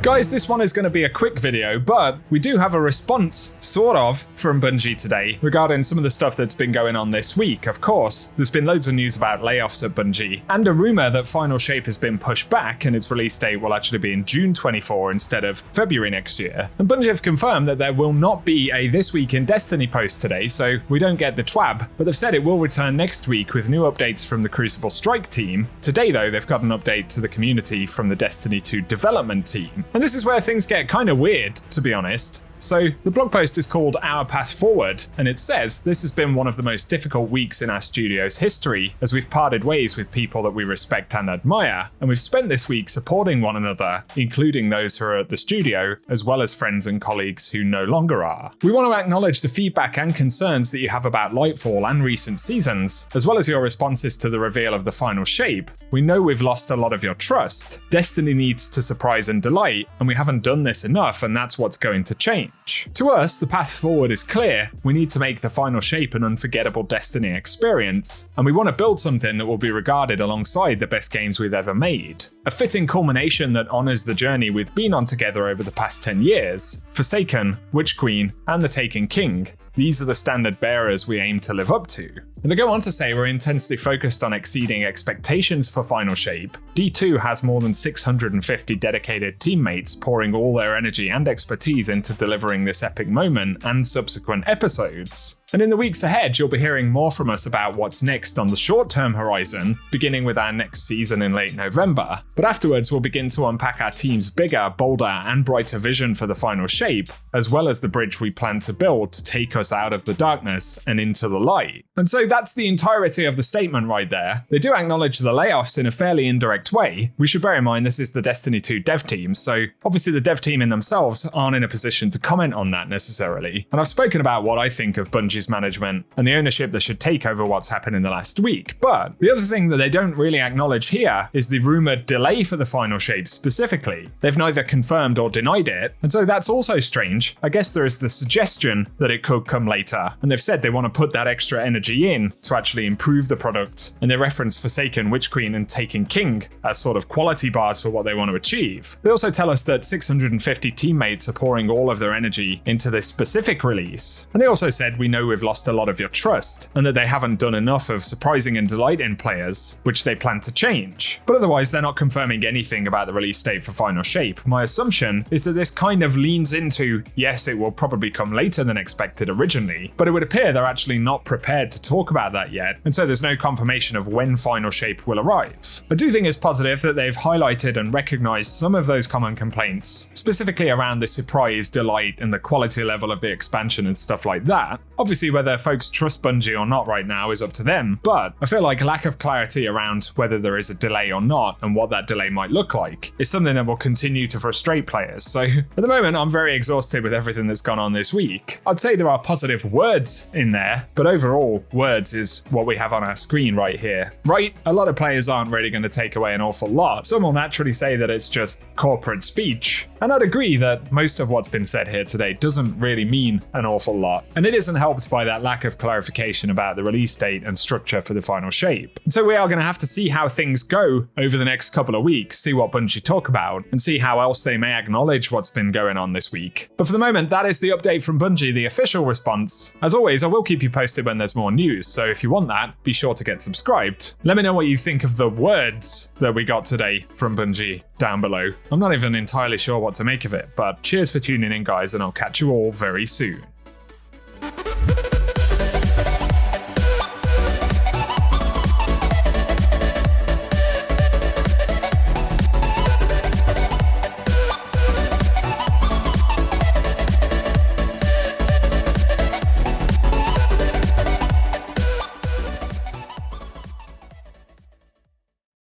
Guys, this one is going to be a quick video, but we do have a response, sort of, from Bungie today regarding some of the stuff that's been going on this week. Of course, there's been loads of news about layoffs at Bungie, and a rumour that Final Shape has been pushed back and its release date will actually be in June 24 instead of February next year. And Bungie have confirmed that there will not be a This Week in Destiny post today, so we don't get the twab, but they've said it will return next week with new updates from the Crucible Strike team. Today, though, they've got an update to the community from the Destiny 2 development team. And this is where things get kind of weird, to be honest. So the blog post is called Our Path Forward, and it says this has been one of the most difficult weeks in our studio's history as we've parted ways with people that we respect and admire, and we've spent this week supporting one another, including those who are at the studio, as well as friends and colleagues who no longer are. We want to acknowledge the feedback and concerns that you have about Lightfall and recent seasons, as well as your responses to the reveal of the Final Shape. We know we've lost a lot of your trust. Destiny needs to surprise and delight, and we haven't done this enough, and that's what's going to change. To us, the path forward is clear. We need to make the Final Shape an unforgettable Destiny experience, and we want to build something that will be regarded alongside the best games we've ever made. A fitting culmination that honours the journey we've been on together over the past 10 years. Forsaken, Witch Queen, and the Taken King. These are the standard bearers we aim to live up to. And they go on to say we're intensely focused on exceeding expectations for Final Shape. D2 has more than 650 dedicated teammates pouring all their energy and expertise into delivering this epic moment and subsequent episodes. And in the weeks ahead, you'll be hearing more from us about what's next on the short-term horizon, beginning with our next season in late November. But afterwards, we'll begin to unpack our team's bigger, bolder, and brighter vision for the Final Shape, as well as the bridge we plan to build to take us out of the darkness and into the light. And so that's the entirety of the statement right there. They do acknowledge the layoffs in a fairly indirect way. We should bear in mind this is the Destiny 2 dev team, so obviously the dev team in themselves aren't in a position to comment on that necessarily. And I've spoken about what I think of Bungie's management and the ownership they should take over what's happened in the last week. But the other thing that they don't really acknowledge here is the rumored delay for the Final Shape specifically. They've neither confirmed or denied it, and so that's also strange. I guess there is the suggestion that it could come later, and they've said they want to put that extra energy in to actually improve the product, and they reference Forsaken, Witch Queen, and Taken King as sort of quality bars for what they want to achieve. They also tell us that 650 teammates are pouring all of their energy into this specific release, and they also said we know we've lost a lot of your trust, and that they haven't done enough of surprising and delighting players, which they plan to change. But otherwise, they're not confirming anything about the release date for Final Shape. My assumption is that this kind of leans into, yes, it will probably come later than expected originally, but it would appear they're actually not prepared to talk about that yet, and so there's no confirmation of when Final Shape will arrive. I do think it's positive that they've highlighted and recognized some of those common complaints, specifically around the surprise, delight, and the quality level of the expansion and stuff like that. Obviously, whether folks trust Bungie or not right now is up to them, but I feel like a lack of clarity around whether there is a delay or not and what that delay might look like is something that will continue to frustrate players. So at the moment, I'm very exhausted with everything that's gone on this week. I'd say there are positive words in there, but overall, words is what we have on our screen right here. Right, a lot of players aren't really going to take away an awful lot. Some will naturally say that it's just corporate speech, and I'd agree that most of what's been said here today doesn't really mean an awful lot, and it isn't helped by that lack of clarification about the release date and structure for the Final Shape. And so we are going to have to see how things go over the next couple of weeks, see what Bungie talk about, and see how else they may acknowledge what's been going on this week. But for the moment, that is the update from Bungie, the official response. As always, I will keep you posted when there's more news, so if you want that, be sure to get subscribed. Let me know what you think of the words that we got today from Bungie down below. I'm not even entirely sure what to make of it, but cheers for tuning in, guys, and I'll catch you all very soon.